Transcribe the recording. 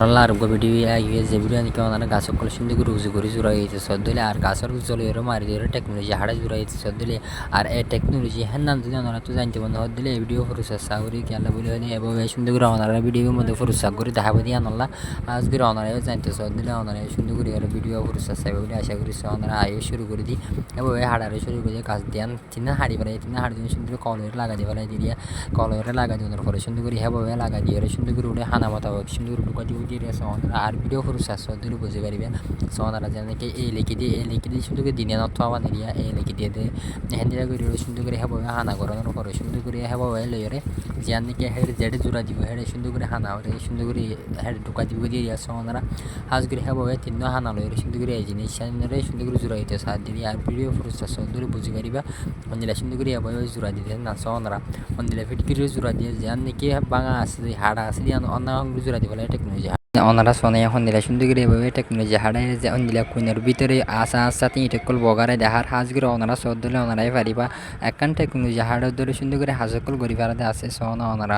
Nallar gobidi ayi zebra ni kawana gaso kolshin de guru zuguri zura yiti soddole ar gasor zole ro mari de technology hada zura yiti soddole ar e technology hannan dina nara tu জানতে বন্ধ হদলে video ফুরুসা সাউরি কি আল্লাহ বলে নি এবং এই সুন্দর করে ওনারা ভিডিও মধ্যে ফুরুসা করে দেখাবো দিয়া নল্লা আজকে ওনারা জানতে সদলে ওনারা সুন্দর করে আর ভিডিও ফুরুসা সাইবে বলে আশা করি ওনারা আয়ো শুরু করে দি এবং এই হাড়ারে শুরু করে কাজ দিয়ান তিন হাড়ি বানাই তিন হাড়ি দিন সুন্দর কলরে লাগা দিবা দিয়া কলরে লাগা দিওনার পরে সুন্দর করে হেবো লাগা দিয়ে সুন্দর করে উড়ে হানা মোতাবেক সুন্দর ঢুকা দিব দিয়ে ওনারা আর ভিডিও ফুরুসা সদলে বুঝে পারিবে ওনারা জানে কি এই লিখি দিয়ে সুন্দর করে দিনে নথ বানি দিয়া এই লিখি দিয়ে দে হেন্দিরা করে সুন্দর করে হেবো হানা করানোর পরে সুন্দর করে হেবো লইরে জিয়ান নাকি হেড জেডে জোড়া দিব হেডে সুন্দর করে হানা ওরে সুন্দর করে হেড ঢুকা দিব দিয়ে আসছে ওনারা হাজ করে হেবো তিন হানা লইরে সুন্দর করে এই জিনিস সামনে সুন্দর করে জোড়া দিতে সাথ দিয়ে আর ভিডিও ফুরুসা সদলে বুঝে পারিবা অন্দিলা সুন্দর করে হেবো জোড়া দিতে না ওনারা অন্দিলা ফিটকিরে জোড়া দিয়ে জিয়ান নাকি বাঙা আছে হাড়া আছে দিয়ে অন্য জোড়া দিব টেকনোলজি ওনারা শোনে এখন দিলা সুন্দর করে এভাবে টেকনোলজি হাড়ায় যে দিলা কোনের ভিতরে আসা সাথে ইটেকল বগারে দেখার হাজ করে ওনারা সদ দিলে ওনারাই পারিবা একখান টেকনোলজি হাড়ার ধরে সুন্দর করে হাজকল গড়ি পারাতে আছে সোনা ওনারা